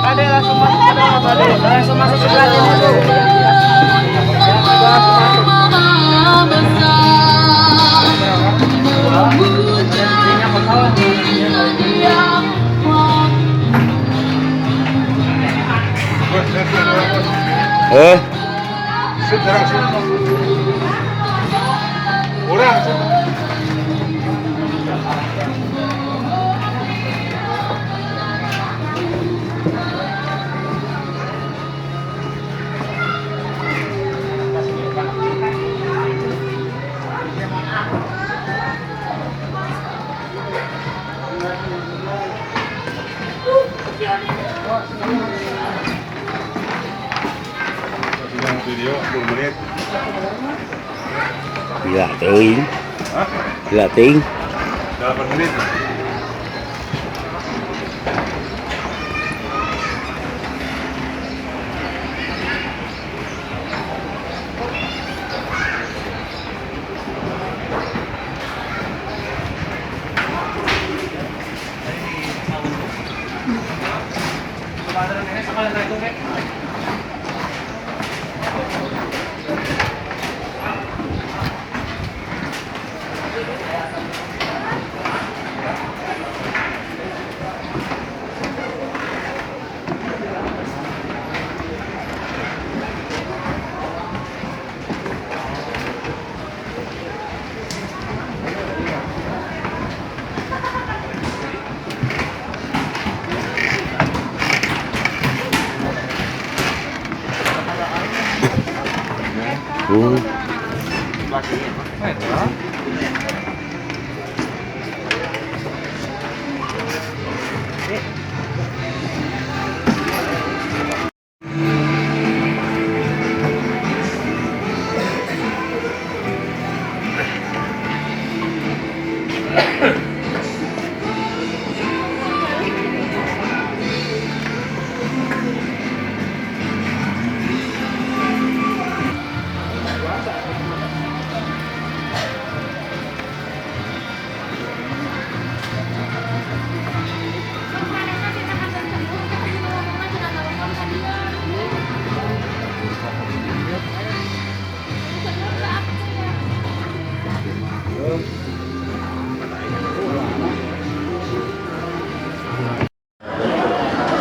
Ada langsung masuk sebelah ini dulu. Langsung masuk. Orang video 10 menit. Dilatih. Hah? Dilatih. 8 menit.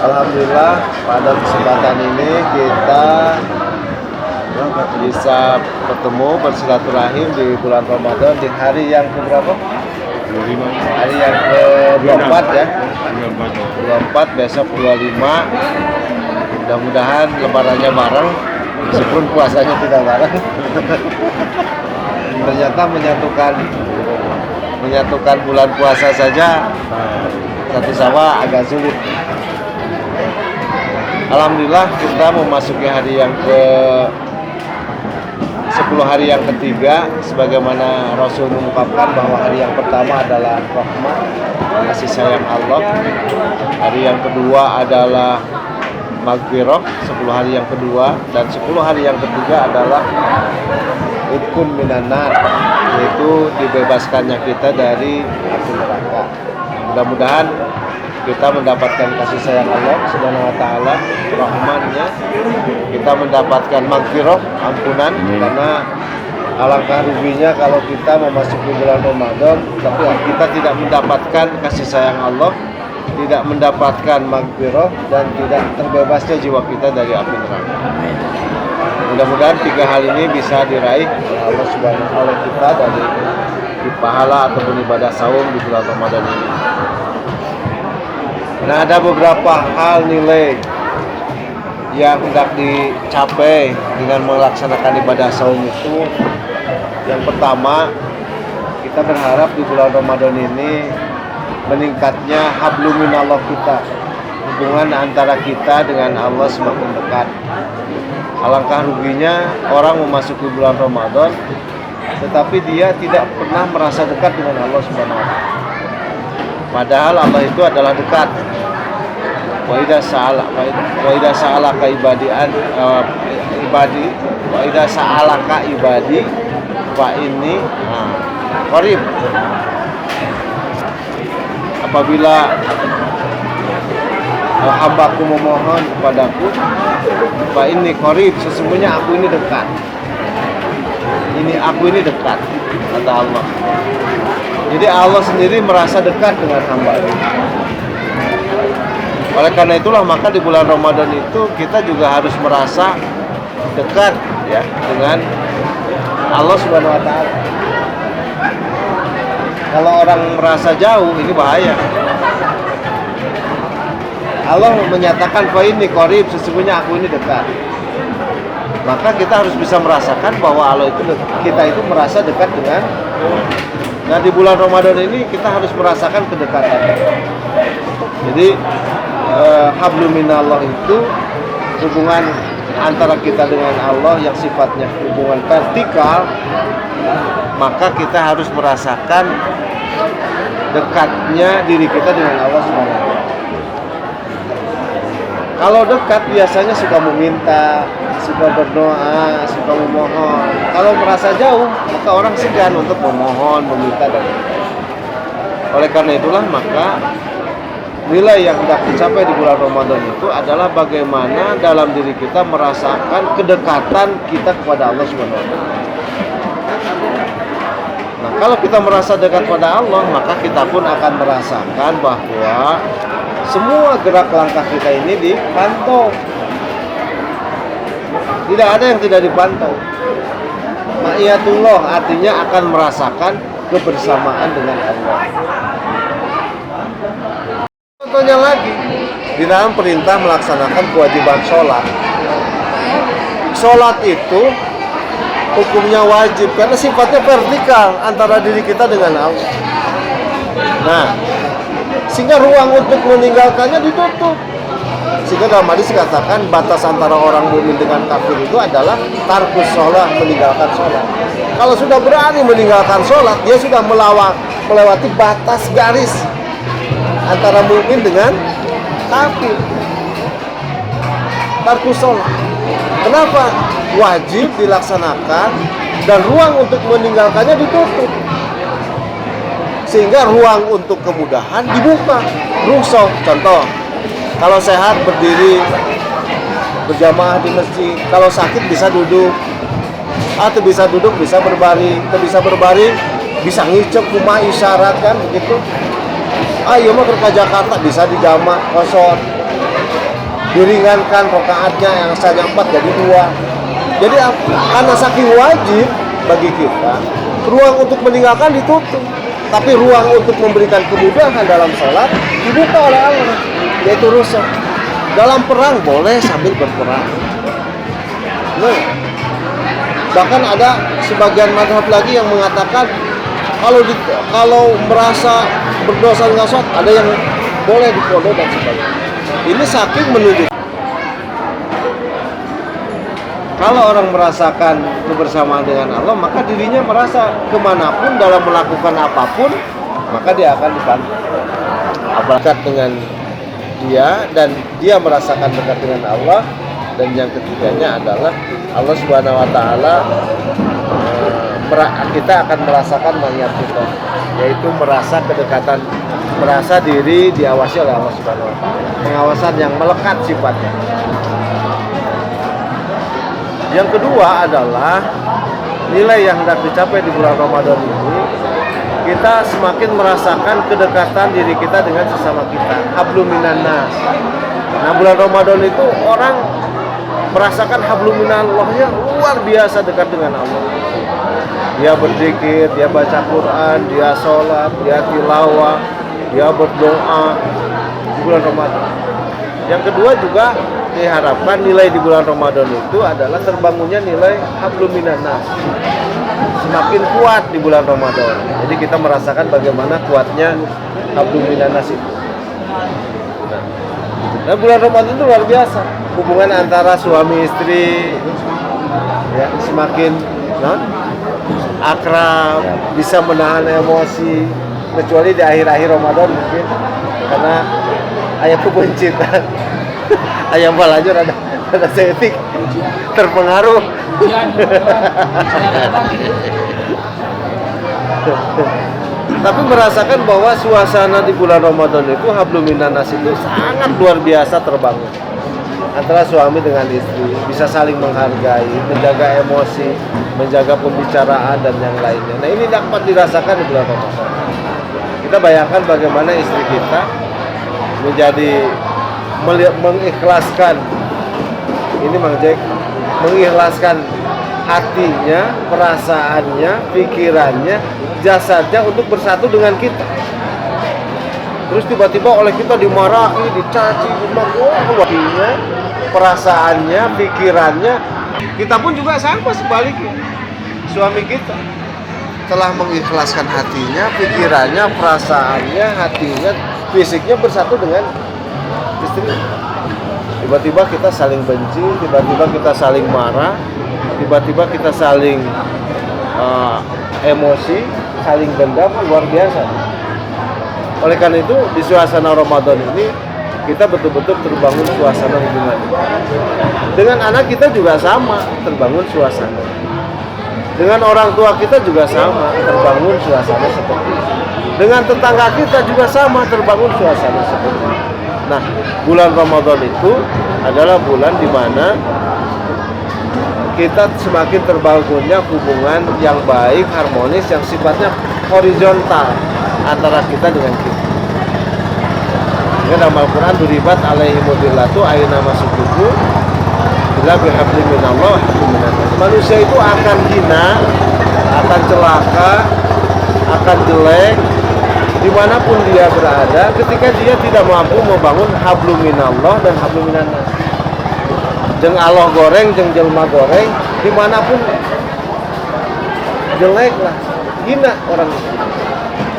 Alhamdulillah pada kesempatan ini kita bisa bertemu bersilaturahim di bulan Ramadan di hari yang keberapa? 25. Hari yang ke-24 ya. 24 besok 25. Mudah-mudahan lebarannya bareng meskipun puasanya tidak bareng. Ternyata menyatukan bulan puasa saja satu sama agak sulit. Alhamdulillah kita memasuki hari yang ke 10 hari yang ketiga, sebagaimana Rasul mengungkapkan bahwa hari yang pertama adalah rahmat, kasih sayang Allah. Hari yang kedua adalah maghfirah, 10 hari yang kedua, dan 10 hari yang ketiga adalah ukun minan nar, yaitu dibebaskannya kita dari api neraka. Mudah-mudahan kita mendapatkan kasih sayang Allah Subhanahu wa taala, rahmannya, kita mendapatkan maghfirah, ampunan, karena alangkah ruginya kalau kita memasuki bulan Ramadan tapi kita tidak mendapatkan kasih sayang Allah, tidak mendapatkan maghfirah, dan tidak terbebasnya jiwa kita dari api neraka. Mudah-mudahan 3 hal ini bisa diraih oleh Allah Subhanahu wa taala kita dari pahala ataupun ibadah saum di bulan Ramadan ini. Nah, ada beberapa hal nilai yang hendak dicapai dengan melaksanakan ibadah saum itu. Yang pertama, kita berharap di bulan Ramadan ini meningkatnya hablum minallah kita, hubungan antara kita dengan Allah semakin dekat. Alangkah ruginya orang memasuki bulan Ramadan tetapi dia tidak pernah merasa dekat dengan Allah Subhanahu wa taala. Padahal Allah itu adalah dekat. Wa idza sa'alaka ibadi wa idza sa'alaka ibadi fa inni qarib. Apabila Kalau hambaku memohon kepadaku, fa inni qarib, sesungguhnya aku ini dekat. Aku ini dekat, kata Allah. Jadi Allah sendiri merasa dekat dengan hamba. Oleh karena itulah maka di bulan Ramadan itu kita juga harus merasa dekat ya dengan Allah Subhanahu wa taala. Kalau orang merasa jauh ini bahaya. Allah menyatakan fa inni qarib, sesungguhnya aku ini dekat. Maka kita harus bisa merasakan bahwa Allah itu kita itu merasa dekat dengan. Nah di bulan Ramadan ini kita harus merasakan kedekatan. Jadi hablum minallah itu hubungan antara kita dengan Allah yang sifatnya hubungan vertikal, maka kita harus merasakan dekatnya diri kita dengan Allah SWT. Kalau dekat biasanya suka meminta, suka berdoa, suka memohon. Kalau merasa jauh, maka orang segan untuk memohon, meminta dan oleh karena itulah maka nilai yang hendak dicapai di bulan Ramadan itu adalah bagaimana dalam diri kita merasakan kedekatan kita kepada Allah Subhanahu wa taala. Nah, kalau kita merasa dekat pada Allah, maka kita pun akan merasakan bahwa semua gerak langkah kita ini dipantau. Tidak ada yang tidak dipantau. Ma'iyatullah artinya akan merasakan kebersamaan dengan Allah. Contohnya lagi, di dalam perintah melaksanakan kewajiban sholat. Sholat itu hukumnya wajib karena sifatnya vertikal antara diri kita dengan Allah. Nah, sehingga ruang untuk meninggalkannya ditutup. Sehingga dalam hadis dikatakan batas antara orang mukmin dengan kafir itu adalah tarkus sholat, meninggalkan sholat. Kalau sudah berani meninggalkan sholat, dia sudah melewati batas garis antara mukmin dengan kafir. Tarkus sholat. Kenapa? Wajib dilaksanakan dan ruang untuk meninggalkannya ditutup. Sehingga ruang untuk kemudahan dibuka. Rukhsah, contoh, kalau sehat berdiri berjamaah di masjid, kalau sakit bisa duduk, atau bisa duduk bisa berbaring, atau bisa berbaring bisa ngicep cuma isyarat kan begitu. Ayo mah ke Jakarta bisa dijamaah kosor, diringankan rakaatnya yang saja 4 jadi 2. Jadi karena saking wajib bagi kita, ruang untuk meninggalkan ditutup. Tapi ruang untuk memberikan kemudahan dalam sholat dibuka oleh Allah, yaitu rukhsah. Dalam perang boleh sambil berperang. Nah, bahkan ada sebagian mazhab lagi yang mengatakan kalau merasa berdosa dengan sholat, ada yang boleh dipondok dan sebagainya. Ini saking menunjukkan kalau orang merasakan kebersamaan dengan Allah, maka dirinya merasa kemanapun dalam melakukan apapun, maka dia akan dibantu. Dekat dengan dia dan dia merasakan dekat dengan Allah. Dan yang ketiganya adalah Allah Subhanahu wa taala, kita akan merasakan maniyat kita, yaitu merasa kedekatan, merasa diri diawasi oleh Allah Subhanahu wa taala. Pengawasan yang melekat sifatnya. Yang kedua adalah nilai yang hendak dicapai di bulan Ramadan ini, kita semakin merasakan kedekatan diri kita dengan sesama kita. Hablum minan nas. Nah, bulan Ramadan itu orang merasakan hablum minallahnya luar biasa dekat dengan Allah. Dia berzikir, dia baca Quran, dia sholat, dia tilawah, dia berdoa di bulan Ramadan. Yang kedua juga diharapkan nilai di bulan Ramadan itu adalah terbangunnya nilai hablum minan nas. Semakin kuat di bulan Ramadan. Jadi kita merasakan bagaimana kuatnya hablum minan nas itu. Nah, bulan Ramadan itu luar biasa. Hubungan antara suami istri ya semakin akrab, bisa menahan emosi, kecuali di akhir-akhir Ramadan mungkin karena ayah kebencian. Ayam balanya rada setik terpengaruh. tapi merasakan bahwa suasana di bulan Ramadan itu hablum minannas itu sangat luar biasa terbangun antara suami dengan istri, bisa saling menghargai, menjaga emosi, menjaga pembicaraan dan yang lainnya. Nah, ini dapat dirasakan di bulan Ramadan. Kita bayangkan bagaimana istri kita menjadi mengikhlaskan, ini Mang Jack, mengikhlaskan hatinya, perasaannya, pikirannya, jasadnya untuk bersatu dengan kita. Terus tiba-tiba oleh kita dimarahi, dicaci, hatinya, perasaannya, pikirannya. Kita pun juga sama sebaliknya. Suami kita telah mengikhlaskan hatinya, pikirannya, perasaannya, hatinya, fisiknya bersatu dengan istri. Tiba-tiba kita saling benci, tiba-tiba kita saling marah, tiba-tiba kita saling emosi, saling dendam, luar biasa. Oleh karena itu di suasana Ramadan ini kita betul-betul terbangun suasana hubungan. Dengan anak kita juga sama, terbangun suasana. Dengan orang tua kita juga sama, terbangun suasana seperti itu. Dengan tetangga kita juga sama, terbangun suasana seperti itu. Nah, bulan Ramadan itu adalah bulan di mana kita semakin terbangunnya hubungan yang baik, harmonis, yang sifatnya horizontal antara kita dengan kita. Dalam Al-Quran duribat alaihimudillatu aina masukuhu bila bihablin minallah wa hablum minannas. Manusia itu akan hina, akan celaka, akan jelek dimanapun dia berada ketika dia tidak mampu membangun hablum minallah dan hablum minannas. Jeung Allah goreng, jeung jelma goreng, dimanapun jelek lah, hina orang itu.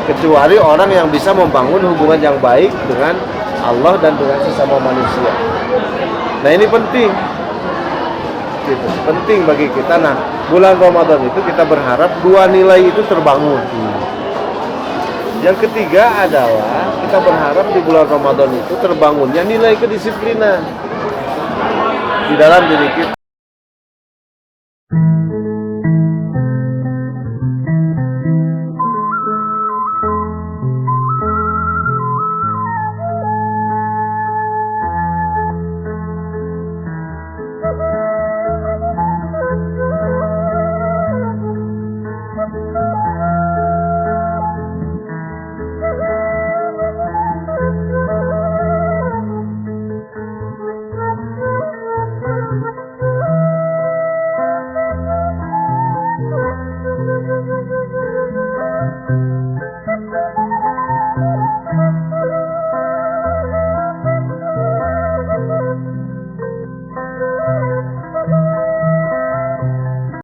Kecuali orang yang bisa membangun hubungan yang baik dengan Allah dan dengan sesama manusia. Nah, ini penting, gitu. Penting bagi kita. Nah, bulan Ramadan itu kita berharap dua nilai itu terbangun. Yang ketiga adalah kita berharap di bulan Ramadan itu terbangunnya nilai kedisiplinan di dalam diri kita.